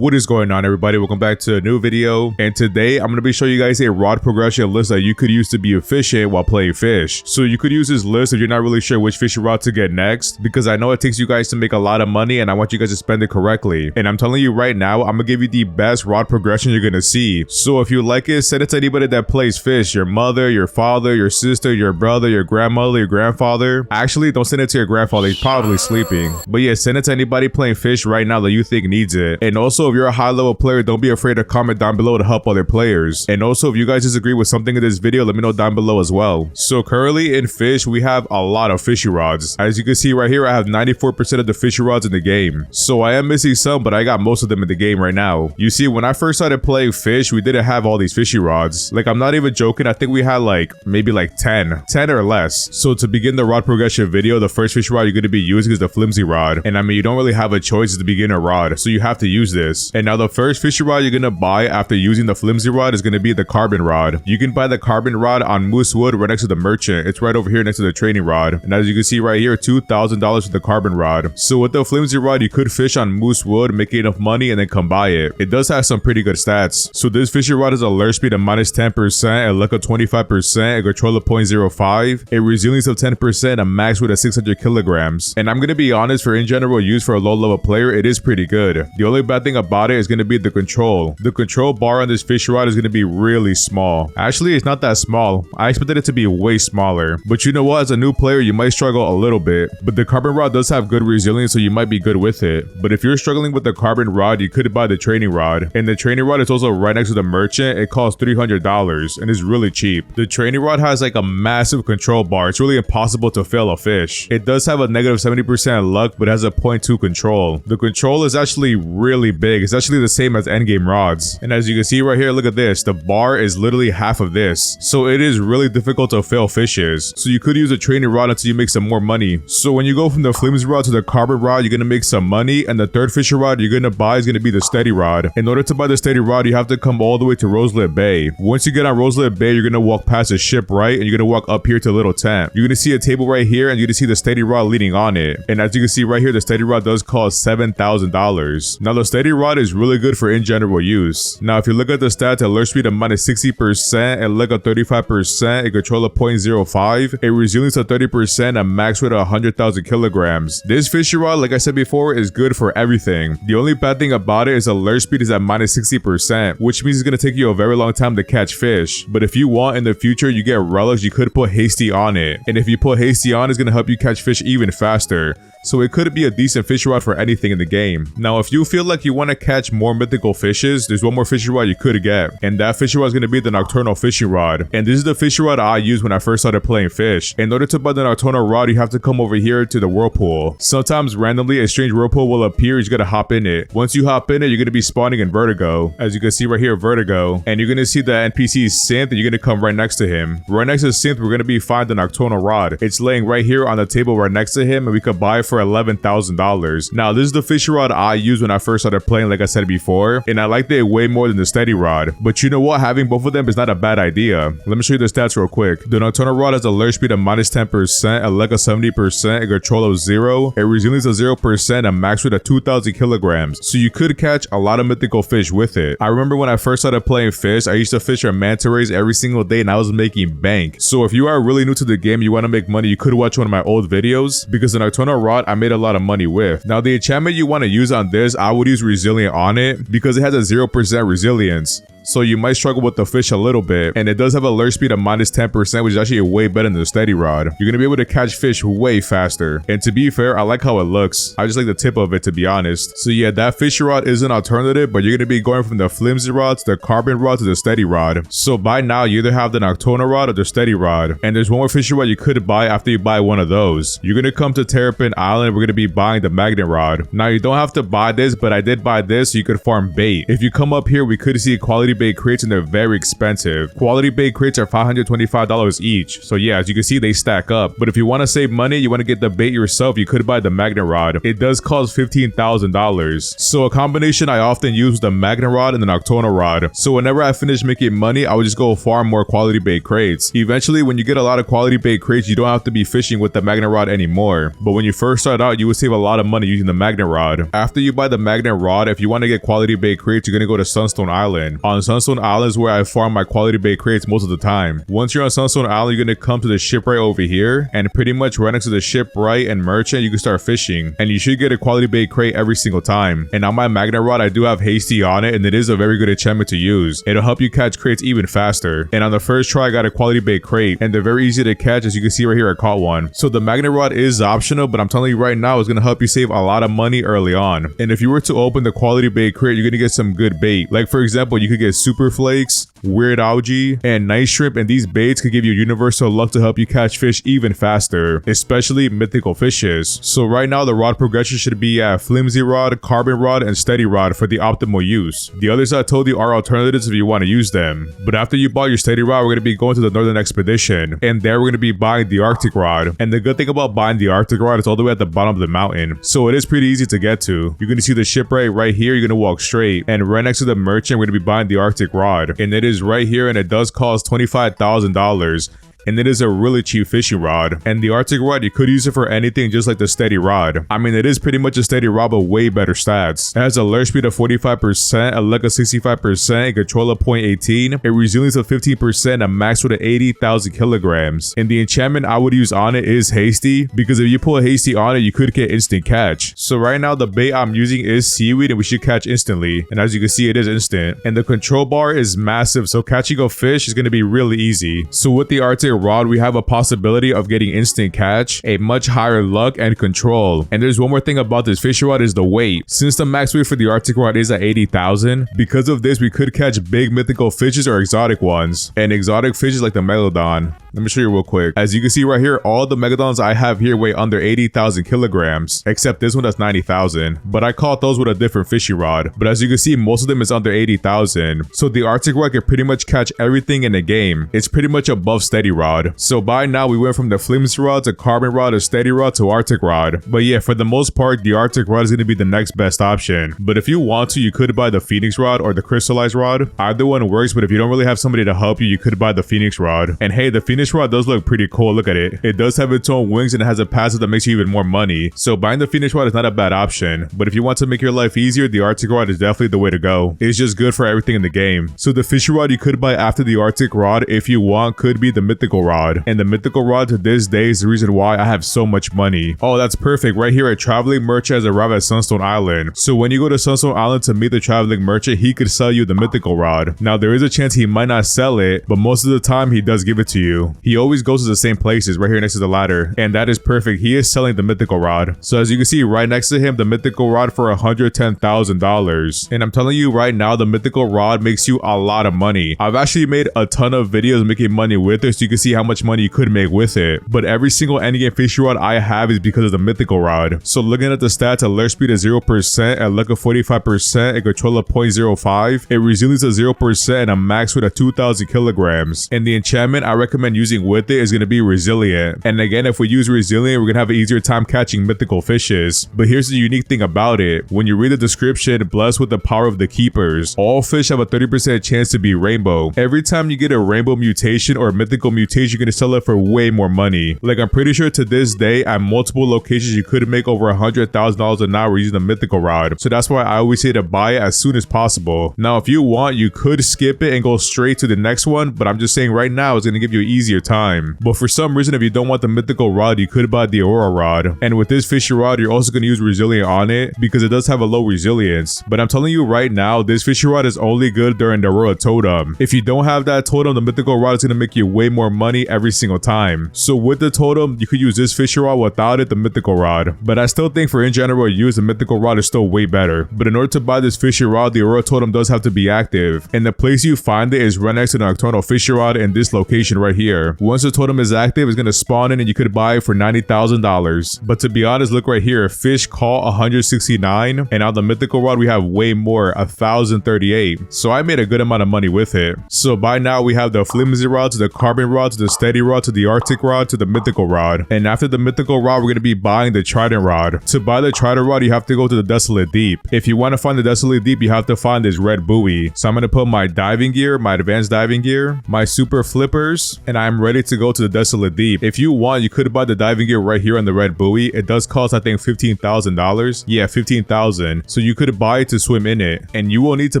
What is going on, everybody? Welcome back to a new video, and today I'm going to be showing you guys a rod progression list that you could use to be efficient while playing Fish. So you could use this list if you're not really sure which fishing rod to get next, because I know it takes you guys to make a lot of money and I want you guys to spend it correctly. And I'm telling you right now, I'm going to give you the best rod progression you're going to see. So if you like it, send it to anybody that plays Fish, your mother, your father, your sister, your brother, your grandmother, your grandfather. Actually, don't send it to your grandfather, he's probably sleeping. But yeah, send it to anybody playing Fish right now that you think needs it. And also, if you're a high level player, don't be afraid to comment down below to help other players. And also, if you guys disagree with something in this video, let me know down below as well. So currently in Fish, we have a lot of fishing rods. As you can see right here, I have 94% of the fishing rods in the game. So I am missing some, but I got most of them in the game right now. You see, when I first started playing Fish, we didn't have all these fishing rods. Like, I'm not even joking, I think we had maybe 10 or less. So to begin the rod progression video, the first fishing rod you're going to be using is the flimsy rod. And I mean, you don't really have a choice, it's the beginner rod, so you have to use this. And now the first fishing rod you're going to buy after using the flimsy rod is going to be the carbon rod. You can buy the carbon rod on Moose Wood right next to the merchant. It's right over here next to the training rod. And as you can see right here, $2,000 for the carbon rod. So with the flimsy rod, you could fish on Moose Wood, make enough money, and then come buy it. It does have some pretty good stats. So this fishing rod is a lure speed of -10%, a luck of 25%, a control of 0.05, a resilience of 10%, a max weight of 600 kilograms. And I'm going to be honest, for in general use for a low level player, it is pretty good. The only bad thing about it is going to be the control. The control bar on this fishing rod is going to be really small. Actually, it's not that small. I expected it to be way smaller. But you know what? As a new player, you might struggle a little bit. But the carbon rod does have good resilience, so you might be good with it. But if you're struggling with the carbon rod, you could buy the training rod. And the training rod is also right next to the merchant. It costs $300 and is really cheap. The training rod has like a massive control bar. It's really impossible to fail a fish. It does have a -70% luck, but has a 0.2 control. The control is actually really big. It's actually the same as endgame rods. And as you can see right here, look at this. The bar is literally half of this. So it is really difficult to fail fishes. So you could use a training rod until you make some more money. So when you go from the flimsy rod to the carbon rod, you're going to make some money. And the third fishing rod you're going to buy is going to be the steady rod. In order to buy the steady rod, you have to come all the way to Roselet Bay. Once you get on Roselet Bay, you're going to walk past the ship, right? And you're going to walk up here to a little tent. You're going to see a table right here, and you're going to see the steady rod leaning on it. And as you can see right here, the steady rod does cost $7,000. Now the steady rod is really good for in general use. Now if you look at the stats, a lure speed of -60%, a luck of 35%, a control of 0.05, a resilience of 30%, a max weight of 100,000 kilograms. This fishing rod, like I said before, is good for everything. The only bad thing about it is the lure speed is at -60%, which means it's going to take you a very long time to catch fish. But if you want in the future you get relics, you could put hasty on it. And if you put hasty on, it's going to help you catch fish even faster. So it could be a decent fishing rod for anything in the game. Now, if you feel like you want to catch more mythical fishes, there's one more fishing rod you could get. And that fishing rod is going to be the nocturnal fishing rod. And this is the fishing rod I used when I first started playing Fish. In order to buy the nocturnal rod, you have to come over here to the whirlpool. Sometimes randomly a strange whirlpool will appear, you just gotta hop in it. Once you hop in it, you're going to be spawning in Vertigo. As you can see right here, Vertigo. And you're going to see the NPC Synth, and you're going to come right next to him. Right next to Synth, we're going to be finding the nocturnal rod. It's laying right here on the table right next to him, and we could buy it for $11,000. Now, this is the fishing rod I used when I first started playing, like I said before, and I liked it way more than the steady rod. But you know what? Having both of them is not a bad idea. Let me show you the stats real quick. The nocturnal rod has a lure speed of -10%, a luck of 70%, a control of 0, a resilience of 0%, a max weight of 2,000 kilograms. So you could catch a lot of mythical fish with it. I remember when I first started playing Fish, I used to fish for manta rays every single day, and I was making bank. So if you are really new to the game, you want to make money, you could watch one of my old videos, because the nocturnal rod I made a lot of money with. Now the enchantment you want to use on this, I would use Resilient on it because it has a 0% resilience. So you might struggle with the fish a little bit, and it does have a lure speed of -10%, which is actually way better than the steady rod. You're going to be able to catch fish way faster. And to be fair, I like how it looks. I just like the tip of it, to be honest. So yeah, that fishing rod is an alternative, but you're going to be going from the flimsy rod to the carbon rod to the steady rod. So by now, you either have the nocturnal rod or the steady rod. And there's one more fishing rod you could buy after you buy one of those. You're going to come to Terrapin Island, we're going to be buying the magnet rod. Now you don't have to buy this, but I did buy this so you could farm bait. If you come up here, we could see quality quality bait crates and they're very expensive. Quality bait crates are $525 each. So yeah, as you can see, they stack up. But if you want to save money, you want to get the bait yourself, you could buy the magnet rod. It does cost $15,000. So a combination I often use the magnet rod and the nocturnal rod. So whenever I finish making money, I would just go farm more quality bait crates. Eventually, when you get a lot of quality bait crates, you don't have to be fishing with the magnet rod anymore. But when you first start out, you would save a lot of money using the magnet rod. After you buy the magnet rod, if you want to get quality bait crates, you're going to go to Sunstone Island. On Sunstone Island is where I farm my quality bait crates most of the time. Once you're on Sunstone Island, you're going to come to the shipwright over here, and pretty much right next to the shipwright and merchant, you can start fishing, and you should get a quality bait crate every single time. And on my magnet rod, I do have Hasty on it, and it is a very good enchantment to use. It'll help you catch crates even faster. And on the first try, I got a quality bait crate, and they're very easy to catch. As you can see right here, I caught one. So the magnet rod is optional, but I'm telling you right now, it's going to help you save a lot of money early on. And if you were to open the quality bait crate, you're going to get some good bait. Like for example, you could get super flakes, weird algae, and night shrimp, and these baits could give you universal luck to help you catch fish even faster, especially mythical fishes. So right now the rod progression should be at flimsy rod, carbon rod, and steady rod for the optimal use. The others I told you are alternatives if you want to use them. But after you bought your steady rod, we're going to be going to the northern expedition, and there we're going to be buying the Arctic rod. And the good thing about buying the Arctic rod is all the way at the bottom of the mountain, so it is pretty easy to get to. You're going to see the shipwright right here. You're going to walk straight, and right next to the merchant, we're going to be buying the Arctic rod, and it is right here, and it does cost $25,000. And it is a really cheap fishing rod. And the Arctic rod, you could use it for anything just like the steady rod. I mean, it is pretty much a steady rod but way better stats. It has a lure speed of 45%, a luck of 65%, a control of 0.18, a resilience of 15%, a max weight of 80,000 kilograms. And the enchantment I would use on it is Hasty, because if you pull a Hasty on it, you could get instant catch. So right now the bait I'm using is seaweed, and we should catch instantly. And as you can see, it is instant. And the control bar is massive, so catching a fish is going to be really easy. So with the Arctic rod, we have a possibility of getting instant catch, a much higher luck, and control. And there's one more thing about this fishing rod is the weight. Since the max weight for the Arctic rod is at 80,000, because of this we could catch big mythical fishes or exotic ones. And exotic fishes like the megalodon. Let me show you real quick. As you can see right here, all the megalodons I have here weigh under 80,000 kilograms, except this one that's 90,000. But I caught those with a different fishing rod. But as you can see, most of them is under 80,000. So the Arctic rod can pretty much catch everything in the game. It's pretty much above steady rod. So by now we went from the flimsy rod to carbon rod to steady rod to Arctic rod. But yeah, for the most part, the Arctic rod is going to be the next best option. But if you want to, you could buy the Phoenix rod or the crystallized rod. Either one works, but if you don't really have somebody to help you, you could buy the Phoenix rod. And hey, the Phoenix rod does look pretty cool. Look at it. It does have its own wings, and it has a passive that makes you even more money. So buying the Phoenix rod is not a bad option. But if you want to make your life easier, the Arctic rod is definitely the way to go. It's just good for everything in the game. So the fishing rod you could buy after the Arctic rod, if you want, could be the mythical rod. And the mythical rod to this day is the reason why I have so much money. Oh, that's perfect. Right here, a traveling merchant has arrived at Sunstone Island. So when you go to Sunstone Island to meet the traveling merchant, he could sell you the mythical rod. Now there is a chance he might not sell it, but most of the time he does give it to you. He always goes to the same places, right here next to the ladder, and that is perfect. He is selling the mythical rod. So as you can see right next to him, the mythical rod for $110,000. And I'm telling you right now, the mythical rod makes you a lot of money. I've actually made a ton of videos making money with it, so you can see how much money you could make with it. But every single endgame fishing rod I have is because of the mythical rod. So looking at the stats, a lure speed of 0%, a luck of 45%, a control of 0.05, a resilience of 0%, and a max weight of 2,000 kilograms. And the enchantment I recommend using with it is going to be resilient. And again, if we use resilient, we're going to have an easier time catching mythical fishes. But here's the unique thing about it. When you read the description, blessed with the power of the keepers, all fish have a 30% chance to be rainbow. Every time you get a rainbow mutation or a mythical mutation, you're going to sell it for way more money. Like I'm pretty sure to this day at multiple locations you could make over $100,000 an hour using the mythical rod. So that's why I always say to buy it as soon as possible. Now if you want, you could skip it and go straight to the next one, but I'm just saying right now it's going to give you an easier time. But for some reason, if you don't want the mythical rod, you could buy the Aurora rod. And with this fishing rod, you're also going to use resilient on it because it does have a low resilience. But I'm telling you right now, this fishing rod is only good during the Aurora totem. If you don't have that totem, the mythical rod is going to make you way more money money every single time. So with the totem, you could use this fishing rod, without it, the mythical rod. But I still think for in general use, the mythical rod is still way better. But in order to buy this fishing rod, the aurora totem does have to be active. And the place you find it is right next to the nocturnal fishing rod in this location right here. Once the totem is active, it's going to spawn in and you could buy it for $90,000. But to be honest, look right here, fish caught 169, and on the mythical rod we have way more, 1,038. So I made a good amount of money with it. So by now we have the flimsy rod to the carbon rod to the steady rod to the arctic rod to the mythical rod. And after the mythical rod, we're going to be buying the trident rod. To buy the trident rod, you have to go to the desolate deep. If you want to find the desolate deep, you have to find this red buoy. So I'm going to put my diving gear, my advanced diving gear, my super flippers, and I'm ready to go to the desolate deep. If you want, you could buy the diving gear right here on the red buoy. It does cost, I think, $15,000. Yeah, $15,000. So you could buy it to swim in it. And you will need to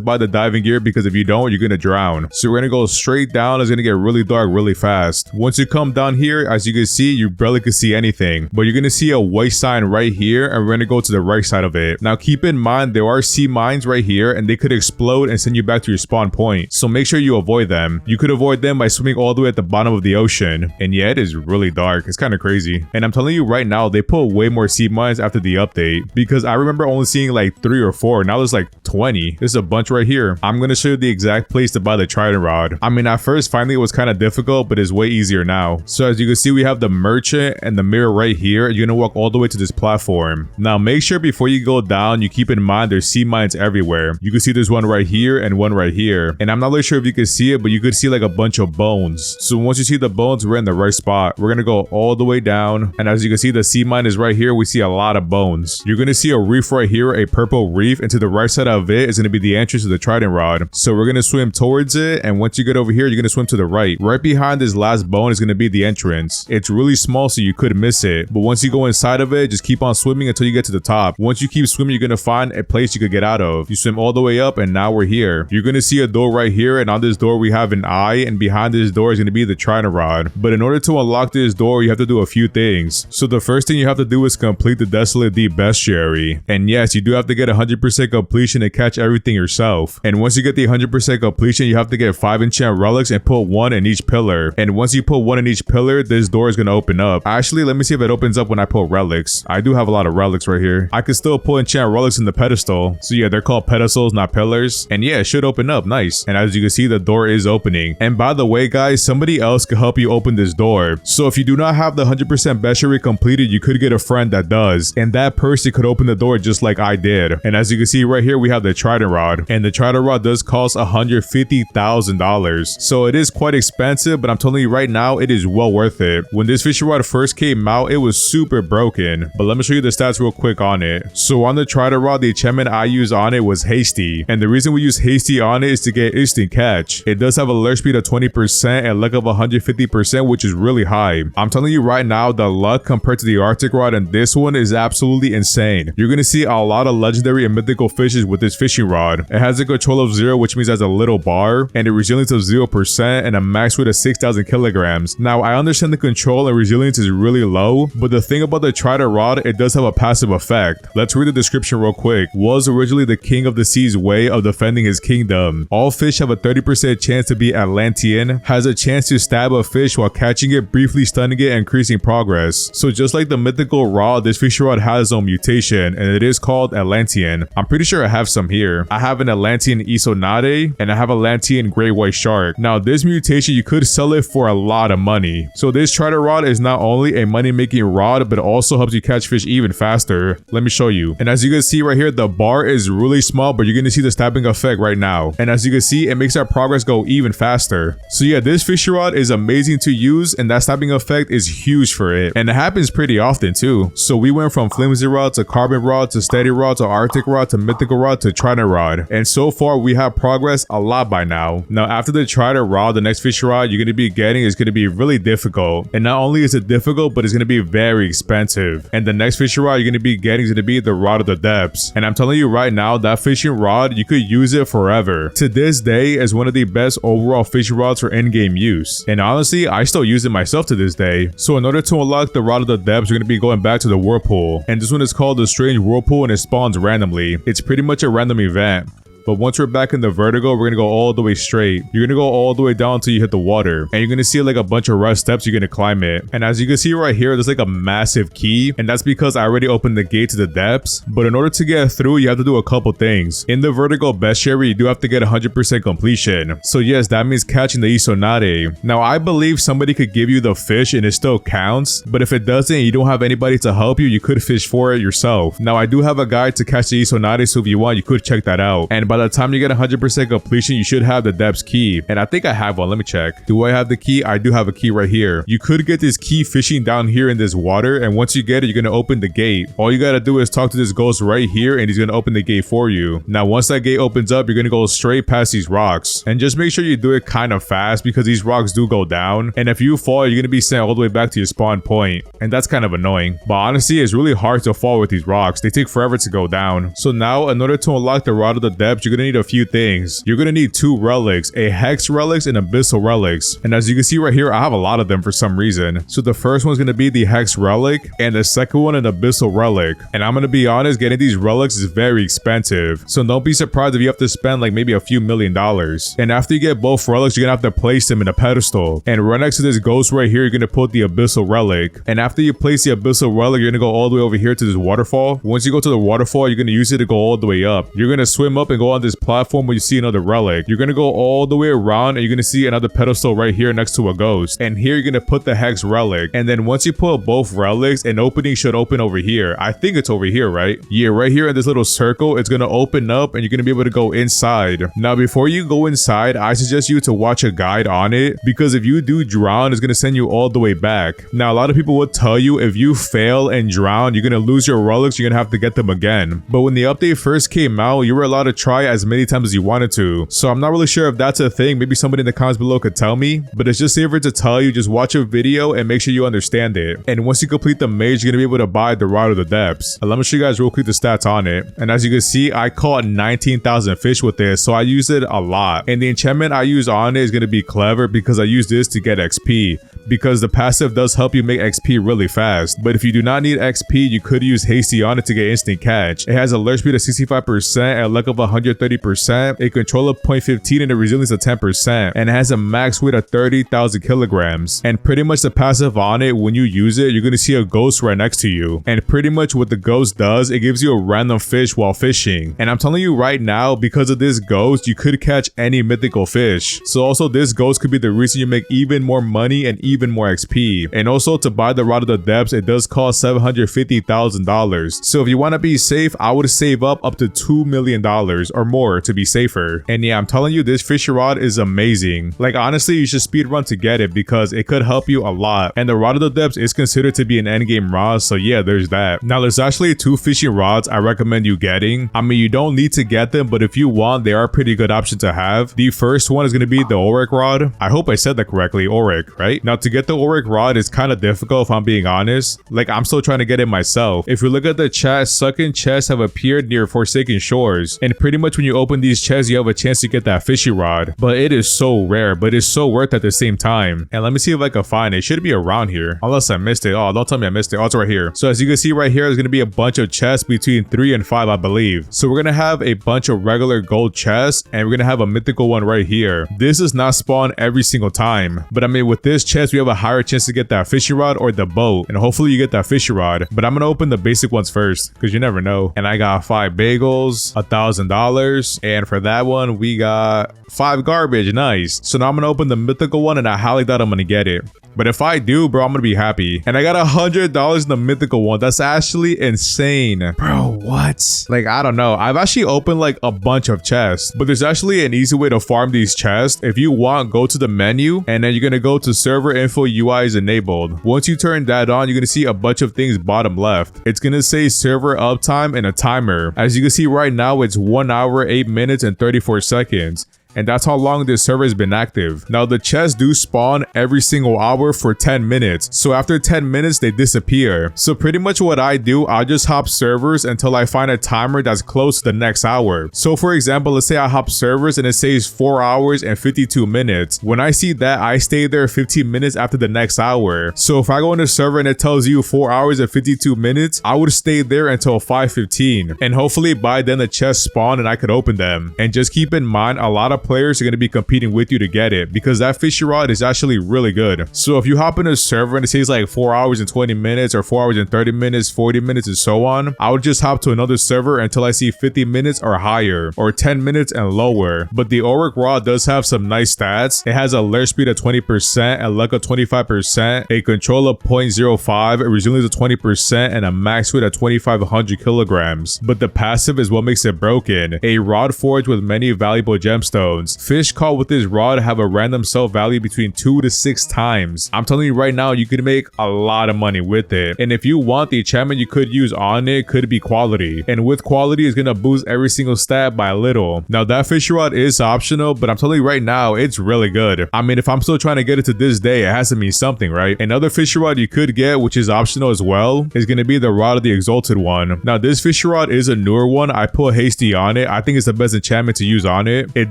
buy the diving gear because if you don't, you're going to drown. So we're going to go straight down. It's going to get really dark really fast. Once you come down here, as you can see, you barely can see anything. But you're going to see a white sign right here, and we're going to go to the right side of it. Now keep in mind, there are sea mines right here, and they could explode and send you back to your spawn point. So make sure you avoid them. You could avoid them by swimming all the way at the bottom of the ocean. And yeah, it is really dark. It's kind of crazy. And I'm telling you right now, they put way more sea mines after the update, because I remember only seeing like 3 or 4. Now there's like 20. There's a bunch right here. I'm going to show you the exact place to buy the trident rod. I mean, at first finding it was kind of difficult, but it's way easier now. So as you can see, we have the merchant and the mirror right here. You're going to walk all the way to this platform. Now make sure before you go down, you keep in mind there's sea mines everywhere. You can see there's one right here and one right here. And I'm not really sure if you can see it, but you could see like a bunch of bones. So once you see the bones, we're in the right spot. We're going to go all the way down. And as you can see, the sea mine is right here. We see a lot of bones. You're going to see a reef right here, a purple reef. And to the right side of it is going to be the entrance to the trident rod. So we're going to swim towards it. And once you get over here, you're going to swim to the right. Right behind this last bone is going to be the entrance. It's really small, so you could miss it. But once you go inside of it, just keep on swimming until you get to the top. Once you keep swimming, you're going to find a place you could get out of. You swim all the way up, and now we're here. You're going to see a door right here, and on this door we have an eye, and behind this door is going to be the trident rod. But in order to unlock this door, you have to do a few things. So the first thing you have to do is complete the desolate deep bestiary. And yes, you do have to get 100% completion to catch everything yourself. And once you get the 100% completion, you have to get 5 enchant relics and put 1 in each pillar. And once you put 1 in each pillar, this door is going to open up. Actually, let me see if it opens up when I put relics. I do have a lot of relics right here. I can still put enchant relics in the pedestal. So yeah, they're called pedestals, not pillars. And yeah, it should open up. Nice. And as you can see, the door is opening. And by the way, guys, somebody else could help you open this door. So if you do not have the 100% bestiary completed, you could get a friend that does. And that person could open the door just like I did. And as you can see right here, we have the trident rod. And the trident rod does cost $150,000. So it is quite expensive, but I'm telling you right now, it is well worth it. When this fishing rod first came out, it was super broken. But let me show you the stats real quick on it. So on the trident rod, the enchantment I used on it was hasty. And the reason we use hasty on it is to get instant catch. It does have a alert speed of 20% and luck of 150%, which is really high. I'm telling you right now, the luck compared to the arctic rod and this one is absolutely insane. You're going to see a lot of legendary and mythical fishes with this fishing rod. It has a control of 0, which means it has a little bar, and a resilience of 0% and a max weight of 6,000 kilograms. Now I understand the control and resilience is really low, but the thing about the trident rod, it does have a passive effect. Let's read the description real quick. Was originally the king of the sea's way of defending his kingdom. All fish have a 30% chance to be Atlantean, has a chance to stab a fish while catching it, briefly stunning it, and increasing progress. So just like the mythical rod, this fishing rod has its own mutation, and it is called Atlantean. I'm pretty sure I have some here. I have an Atlantean Isonade, and I have Atlantean Great White Shark. Now this mutation, you could sell it for a lot of money. So this trident rod is not only a money-making rod, but also helps you catch fish even faster. Let me show you. And as you can see right here, the bar is really small, but you're going to see the stabbing effect right now. And as you can see, it makes our progress go even faster. So yeah, this fishing rod is amazing to use, and that stabbing effect is huge for it. And it happens pretty often too. So we went from flimsy rod to carbon rod to steady rod to arctic rod to mythical rod to trident rod. And so far we have progressed a lot by now. Now after the trident rod, the next fishing rod you're going to be getting is going to be really difficult. And not only is it difficult, but it's going to be very expensive. And the next fishing rod you're going to be getting is going to be the rod of the depths. And I'm telling you right now, that fishing rod, you could use it forever. To this day is one of the best overall fishing rods for in-game use. And honestly, I still use it myself to this day. So in order to unlock the rod of the depths, you're going to be going back to the whirlpool. And this one is called the strange whirlpool, and it spawns randomly. It's pretty much a random event. But once we're back in the vertical, we're gonna go all the way straight. You're gonna go all the way down until you hit the water, and you're gonna see like a bunch of red steps. You're gonna climb it, and as you can see right here, there's like a massive key, and that's because I already opened the gate to the depths. But in order to get through, you have to do a couple things. In the vertical bestiary, you do have to get 100% completion. So yes, that means catching the Isonade. Now I believe somebody could give you the fish and it still counts, but if it doesn't, you don't have anybody to help you, you could fish for it yourself. Now I do have a guide to catch the Isonade, so if you want, you could check that out. And by the time you get 100% completion, you should have the depths key. And I think I have one. Let me check. Do I have the key? I do have a key right here. You could get this key fishing down here in this water, and once you get it, you're gonna open the gate. All you gotta do is talk to this ghost right here, and he's gonna open the gate for you. Now once that gate opens up, you're gonna go straight past these rocks, and just make sure you do it kind of fast because these rocks do go down, and if you fall, you're gonna be sent all the way back to your spawn point, and that's kind of annoying. But honestly, it's really hard to fall with these rocks. They take forever to go down. So now in order to unlock the Rod of the Depths, you're gonna need a few things. You're gonna need 2 relics, a Hex relics and Abyssal relics, and as you can see right here, I have a lot of them for some reason. So the first one's gonna be the Hex relic, and the second one an Abyssal relic. And I'm gonna be honest, getting these relics is very expensive, so don't be surprised if you have to spend like maybe a few $1,000,000. And after you get both relics, you're gonna have to place them in a pedestal, and right next to this ghost right here, you're gonna put the Abyssal relic. And after you place the Abyssal relic, you're gonna go all the way over here to this waterfall. Once you go to the waterfall, you're gonna use it to go all the way up. You're gonna swim up and go on this platform where you see another relic. You're gonna go all the way around, and you're gonna see another pedestal right here next to a ghost, and here you're gonna put the Hex relic. And then once you put both relics, an opening should open over here. I think it's over here, right? Yeah, right here in this little circle, it's gonna open up, and you're gonna be able to go inside. Now before you go inside, I suggest you to watch a guide on it, because if you do drown, it's gonna send you all the way back. Now a lot of people would tell you if you fail and drown, you're gonna lose your relics, you're gonna have to get them again. But when the update first came out, you were allowed to try as many times as you wanted to. So I'm not really sure if that's a thing. Maybe somebody in the comments below could tell me, but it's just safer to tell you, just watch a video and make sure you understand it. And once you complete the maze, you're gonna be able to buy the Rod of the Depths. And let me show you guys real quick the stats on it. And as you can see, I caught 19,000 fish with this, so I use it a lot. And the enchantment I use on it is gonna be clever because I use this to get XP, because the passive does help you make XP really fast. But if you do not need XP, you could use Hasty on it to get instant catch. It has alert speed of 65%, a luck of 130%, a control of 0.15, and a resilience of 10%, and it has a max weight of 30,000 kilograms. And pretty much the passive on it, when you use it, you're gonna see a ghost right next to you, and pretty much what the ghost does, it gives you a random fish while fishing. And I'm telling you right now, because of this ghost, you could catch any mythical fish. So also this ghost could be the reason you make even more money and even more XP. And also to buy the Rod of the Depths, it does cost $750,000. So if you want to be safe, I would save up to $2 million or more to be safer. And yeah, I'm telling you, this Fisch Rod is amazing. Like honestly, you should speedrun to get it because it could help you a lot. And the Rod of the Depths is considered to be an endgame rod, so yeah, there's that. Now there's actually 2 fishing rods I recommend you getting. I mean, you don't need to get them, but if you want, they are a pretty good option to have. The first one is going to be the TRer Rod. I hope I said that correctly, TRer, right? Now to get the TRer Rod is kind of difficult if I'm being honest. Like I'm still trying to get it myself. If you look at the chat, sunken chests have appeared near Forsaken Shores, and pretty much when you open these chests, you have a chance to get that Fisch Rod. But it is so rare, but it's so worth at the same time. And let me see if I can find it. It should be around here, unless I missed it. Oh, don't tell me I missed it. Oh, it's right here. So as you can see right here, there's going to be a bunch of chests between 3 and 5, I believe. So we're going to have a bunch of regular gold chests, and we're going to have a mythical one right here. This does not spawn every single time, but I mean, with this chest, we have a higher chance to get that Fisch Rod or the boat, and hopefully you get that Fisch Rod. But I'm going to open the basic ones first, because you never know. And I got 5 bagels, $1,000, and for that one, we got 5 garbage. Nice. So now I'm going to open the mythical one, and I highly doubt I'm going to get it. But if I do, bro, I'm gonna be happy. And I got $100 in the mythical one. That's actually insane. Bro, what? Like, I don't know. I've actually opened like a bunch of chests, but there's actually an easy way to farm these chests. If you want, go to the menu, and then you're gonna go to server info UI is enabled. Once you turn that on, you're gonna see a bunch of things bottom left. It's gonna say server uptime and a timer. As you can see right now, it's 1 hour, 8 minutes, and 34 seconds. and that's how long this server has been active. Now the chests do spawn every single hour for 10 minutes, so after 10 minutes they disappear. So pretty much what I do, I just hop servers until I find a timer that's close to the next hour. So for example, let's say I hop servers and it says 4 hours and 52 minutes. When I see that, I stay there 15 minutes after the next hour. So if I go in a server and it tells you 4 hours and 52 minutes, I would stay there until 5:15, and hopefully by then the chests spawn and I could open them. And just keep in mind, a lot of players are going to be competing with you to get it, because that Fisch rod is actually really good. So if you hop in a server and it says like 4 hours and 20 minutes or 4 hours and 30 minutes, 40 minutes and so on, I would just hop to another server until I see 50 minutes or higher, or 10 minutes and lower. But the TRer Rod does have some nice stats. It has a alert speed of 20%, a luck of 25%, a control of 0.05, a resilience of 20%, and a max weight of 2,500 kilograms. But the passive is what makes it broken. A rod forged with many valuable gemstones. Fish caught with this rod have a random sell value between 2 to 6 times. I'm telling you right now, you can make a lot of money with it. And if you want, the enchantment you could use on it could be quality. And with quality, it's gonna boost every single stat by a little. Now that Fisch rod is optional, but I'm telling you right now, it's really good. I mean, if I'm still trying to get it to this day, it has to mean something, right? Another Fisch rod you could get, which is optional as well, is gonna be the Rod of the Exalted one. Now this Fisch rod is a newer one. I put Hasty on it. I think it's the best enchantment to use on it. It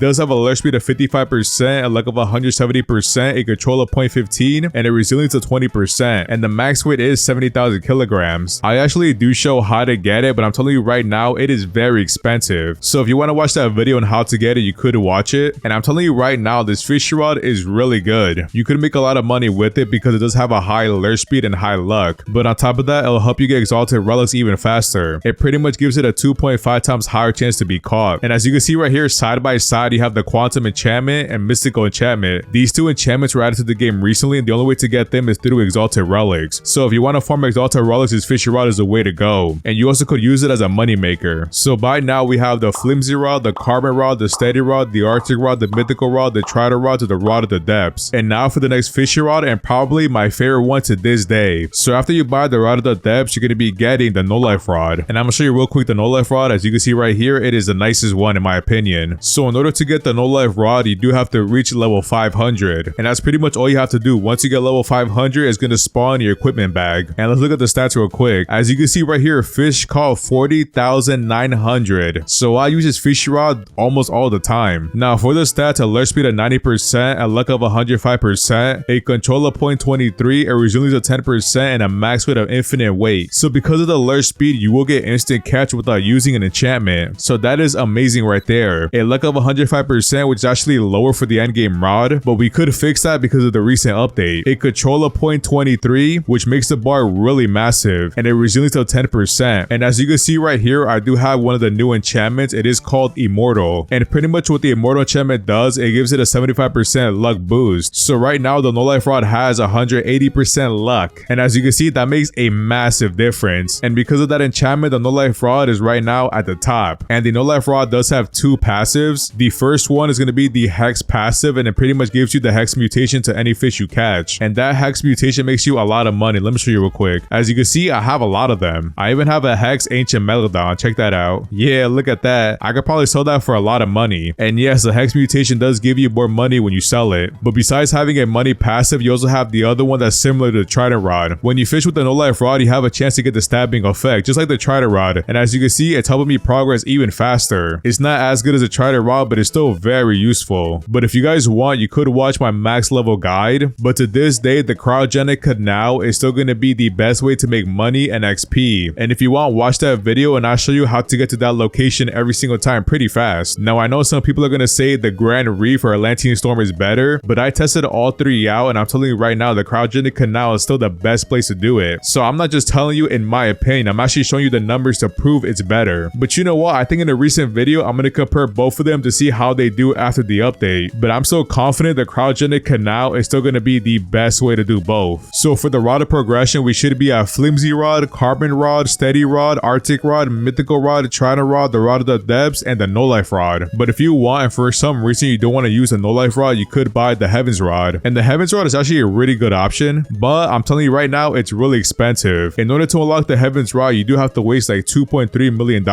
does have a alert speed of 55%, a luck of 170%, a control of 0.15, and a resilience of 20%. And the max weight is 70,000 kilograms. I actually do show how to get it, but I'm telling you right now, it is very expensive. So if you want to watch that video on how to get it, you could watch it. And I'm telling you right now, this Fisch rod is really good. You could make a lot of money with it because it does have a high alert speed and high luck. But on top of that, it'll help you get exalted relics even faster. It pretty much gives it a 2.5 times higher chance to be caught. And as you can see right here, side by side, you have the Quantum enchantment and Mystical enchantment. These two enchantments were added to the game recently, and the only way to get them is through exalted relics. So if you want to farm exalted relics, this Fisch rod is the way to go. And you also could use it as a money maker. So by now we have the Flimsy Rod, the Carbon Rod, the Steady Rod, the Arctic Rod, the Mythical Rod, the Trident Rod, to the Rod of the Depths. And now for the next Fisch rod, and probably my favorite one to this day. So after you buy the Rod of the Depths, you're going to be getting the Nolife Rod. And I'm going to show you real quick the Nolife Rod. As you can see right here, it is the nicest one in my opinion. So in order to get the Nolife Rod, you do have to reach level 500. And that's pretty much all you have to do. Once you get level 500, it's going to spawn your equipment bag. And let's look at the stats real quick. As you can see right here, Fish caught 40,900. So I use this Fisch rod almost all the time. Now for the stats, alert speed of 90%, a luck of 105%, a control of 0.23, a resilience of 10%, and a max weight of infinite weight. So because of the alert speed, you will get instant catch without using an enchantment. So that is amazing right there. A luck of 105%, which is actually lower for the endgame rod, but we could fix that because of the recent update. A control of 0.23, which makes the bar really massive, and a resilience of 10%. And as you can see right here, I do have one of the new enchantments. It is called Immortal. And pretty much what the Immortal enchantment does, it gives it a 75% luck boost. So right now, the Nolife Rod has 180% luck. And as you can see, that makes a massive difference. And because of that enchantment, the Nolife Rod is right now at the top. And the Nolife Rod does have two passives. The first one is going to be the Hex passive, and it pretty much gives you the Hex mutation to any fish you catch. And that Hex mutation makes you a lot of money. Let me show you real quick. As you can see, I have a lot of them. I even have a Hex Ancient Megalodon. Check that out. Yeah, look at that. I could probably sell that for a lot of money. And yes, the Hex mutation does give you more money when you sell it. But besides having a money passive, you also have the other one that's similar to the Trident Rod. When you fish with the Nolife Rod, you have a chance to get the stabbing effect, just like the Trident Rod. And as you can see, it's helping me progress even faster. It's not as good as a Trident Rod, but it's still very useful. But if you guys want, you could watch my max level guide. But to this day, the cryogenic canal is still going to be the best way to make money and XP. And if you want, watch that video and I'll show you how to get to that location every single time pretty fast. Now I know some people are going to say the Grand Reef or Atlantean Storm is better, but I tested all three out and I'm telling you right now, the cryogenic canal is still the best place to do it. So I'm not just telling you in my opinion, I'm actually showing you the numbers to prove it's better. But you know what, I think in a recent video I'm going to compare both of them to see how they do after the update. But I'm so confident the cryogenic canal is still going to be the best way to do both. So for the rod of progression, we should be at Flimsy Rod, Carbon Rod, Steady Rod, Arctic Rod, Mythical Rod, Trident Rod, the Rod of the Depths, and the Nolife Rod. But if you want and for some reason you don't want to use the Nolife Rod, you could buy the Heavens Rod. And the Heavens Rod is actually a really good option, but I'm telling you right now, it's really expensive. In order to unlock the Heavens Rod, you do have to waste like $2.3 million.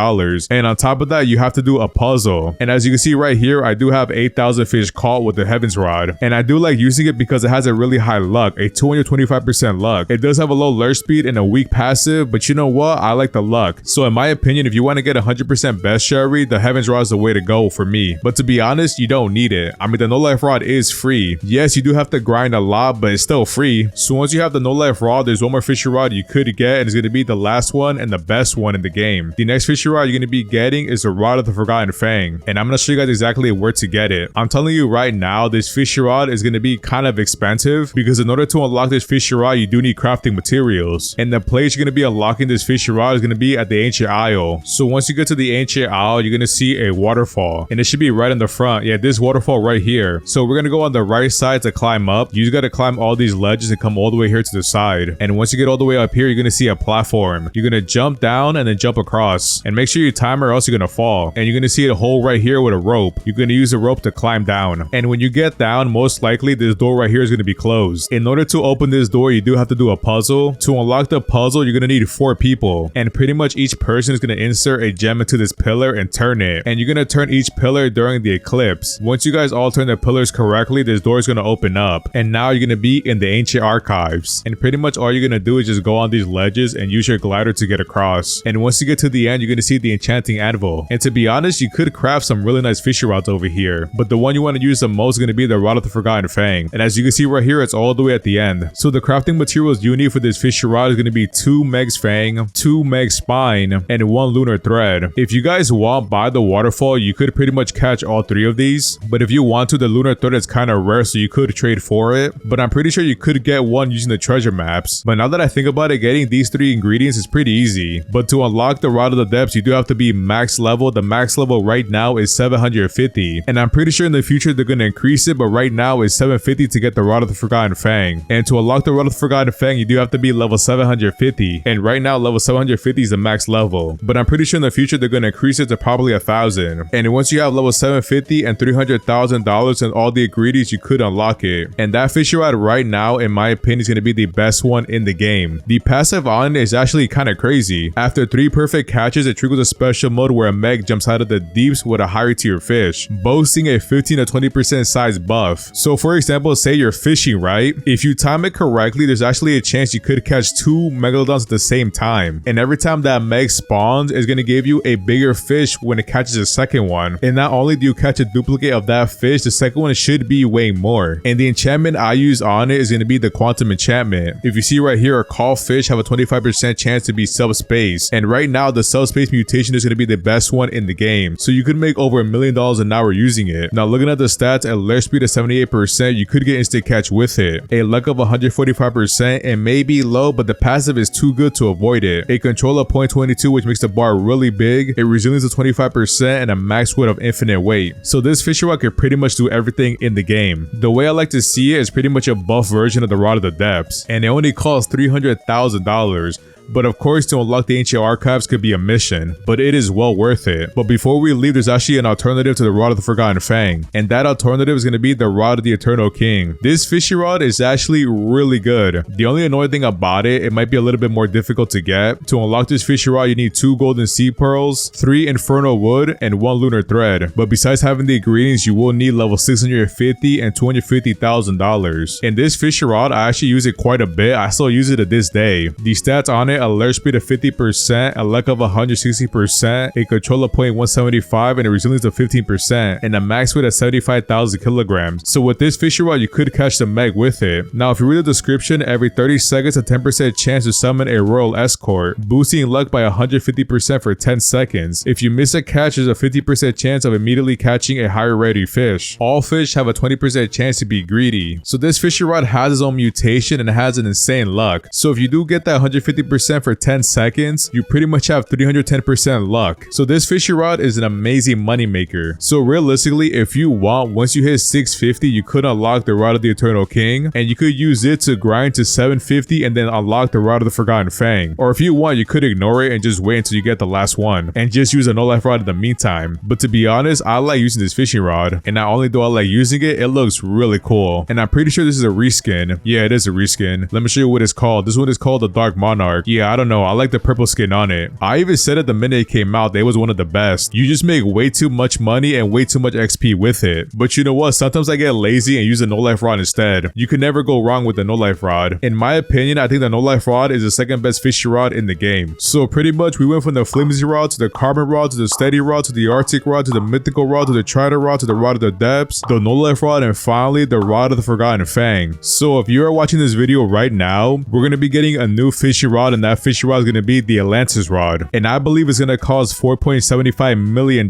And on top of that, you have to do a puzzle. And as you can see right here, here, I do have 8,000 fish caught with the Heaven's Rod, and I do like using it because it has a really high luck, a 225% luck. It does have a low lure speed and a weak passive, but you know what? I like the luck. So in my opinion, if you want to get 100% best cherry, the Heaven's Rod is the way to go for me. But to be honest, you don't need it. I mean, the Nolife Rod is free. Yes, you do have to grind a lot, but it's still free. So once you have the Nolife Rod, there's one more fishy rod you could get, and it's going to be the last one and the best one in the game. The next fishy rod you're going to be getting is the Rod of the Forgotten Fang, and I'm going to show you guys exactly where to get it. I'm telling you right now, this fishy rod is going to be kind of expensive because in order to unlock this fishy rod, you do need crafting materials, and the place you're going to be unlocking this fishy rod is going to be at the Ancient Isle. So once you get to the Ancient Isle, you're going to see a waterfall, and it should be right in the front. Yeah, this waterfall right here. So we're going to go on the right side to climb up. You just got to climb all these ledges and come all the way here to the side, and once you get all the way up here, you're going to see a platform. You're going to jump down and then jump across, and make sure you time or else you're going to fall. And you're going to see a hole right here with a rope. You're going to use a rope to climb down, and when you get down, most likely this door right here is going to be closed. In order to open this door, you do have to do a puzzle. To unlock the puzzle, you're going to need 4 people, and pretty much each person is going to insert a gem into this pillar and turn it, and you're going to turn each pillar during the eclipse. Once you guys all turn the pillars correctly, this door is going to open up, and now you're going to be in the ancient archives, and pretty much all you're going to do is just go on these ledges and use your glider to get across. And once you get to the end, you're going to see the enchanting anvil, and to be honest, you could craft some really nice fishy rods over here, but the one you want to use the most is going to be the Rod of the Forgotten Fang, and as you can see right here, it's all the way at the end. So the crafting materials you need for this fishy rod is going to be 2 Meg's Fang, 2 Meg's Spine, and 1 Lunar Thread. If you guys want by the waterfall, you could pretty much catch all 3 of these, but if you want to, the Lunar Thread is kind of rare, so you could trade for it, but I'm pretty sure you could get one using the treasure maps. But now that I think about it, getting these 3 ingredients is pretty easy, but to unlock the Rod of the Depths, you do have to be max level. The max level right now is 750, and I'm pretty sure in the future they're going to increase it, but right now it's 750 to get the Rod of the Forgotten Fang. And to unlock the Rod of the Forgotten Fang, you do have to be level 750, and right now level 750 is the max level, but I'm pretty sure in the future they're going to increase it to probably 1,000. And once you have level 750 and $300,000 and all the ingredients, you could unlock it. And that fishy rod right now, in my opinion, is going to be the best one in the game. The passive on it is actually kind of crazy. After 3 perfect catches, it triggers a special mode where a Meg jumps out of the deeps with a higher tier fish, boasting a 15 to 20% size buff. So for example, say you're fishing, right? If you time it correctly, there's actually a chance you could catch 2 megalodons at the same time, and every time that Meg spawns, it's going to give you a bigger fish when it catches a second one. And not only do you catch a duplicate of that fish, the second one should be weighing more. And the enchantment I use on it is going to be the quantum enchantment. If you see right here, a call fish have a 25% chance to be subspace, and right now the subspace mutation is going to be the best one in the game, so you could make over $1 million an hour using it. Now looking at the stats, a lure speed of 78%, you could get instant catch with it, a luck of 145%, and maybe low, but the passive is too good to avoid it, a control of 0.22, which makes the bar really big, a resilience of 25%, and a max width of infinite weight. So this fishy rod can pretty much do everything in the game. The way I like to see it is pretty much a buff version of the Rod of the Depths, and it only costs $300,000. But of course, to unlock the ancient archives could be a mission, but it is well worth it. But before we leave, there's actually an alternative to the Rod of the Forgotten Fang, and that alternative is going to be the Rod of the Eternal King. This fishy rod is actually really good. The only annoying thing about it, it might be a little bit more difficult to get. To unlock this fishy rod, you need 2 golden sea pearls, 3 infernal wood, and 1 lunar thread. But besides having the ingredients, you will need level 650 and $250,000. And this fishy rod, I actually use it quite a bit. I still use it to this day. The stats on it: a lure speed of 50%, a luck of 160%, a control of 0.175, and a resilience of 15%, and a max weight of 75,000 kilograms. So with this fishy rod, you could catch the Meg with it. Now, if you read the description, every 30 seconds, a 10% chance to summon a royal escort, boosting luck by 150% for 10 seconds. If you miss a catch, there's a 50% chance of immediately catching a higher rarity fish. All fish have a 20% chance to be greedy. So this fishy rod has its own mutation and it has an insane luck. So if you do get that 150% for 10 seconds, you pretty much have 310% luck. So this fishy rod is an amazing money maker. So realistically, if you want, once you hit 650, you could unlock the Rod of the Eternal King, and you could use it to grind to 750 and then unlock the Rod of the Forgotten Fang. Or if you want, you could ignore it and just wait until you get the last one and just use a Nolife Rod in the meantime. But to be honest, I like using this fishing rod, and not only do I like using it, it looks really cool. And I'm pretty sure this is a reskin. Yeah, it is a reskin. Let me show you what it's called. This one is called the Dark Monarch. Yeah, yeah, I don't know, I like the purple skin on it. I even said it the minute it came out, that it was one of the best. You just make way too much money and way too much XP with it. But you know what, sometimes I get lazy and use a Nolife Rod instead. You can never go wrong with the Nolife Rod. In my opinion, I think the Nolife Rod is the second best fishy rod in the game. So pretty much we went from the flimsy rod to the carbon rod to the steady rod to the arctic rod to the mythical rod to the Trident Rod to the rod of the depths, the Nolife Rod, and finally the rod of the forgotten fang. So if you are watching this video right now, we're going to be getting a new fishy rod, and that fishy rod is going to be the Atlantis Rod, and I believe it's going to cost $4.75 million.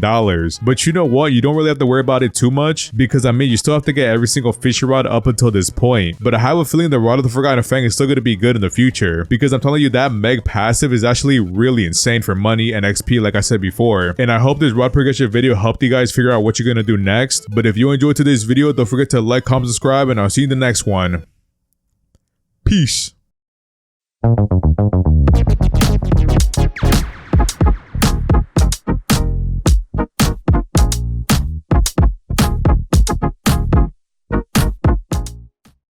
But you know what, you don't really have to worry about it too much, because I mean you still have to get every single fishy rod up until this point. But I have a feeling the rod of the forgotten fang is still going to be good in the future, because I'm telling you that Meg passive is actually really insane for money and XP like I said before. And I hope this rod progression video helped you guys figure out what you're going to do next. But if you enjoyed today's video, don't forget to like, comment, subscribe, and I'll see you in the next one. Peace.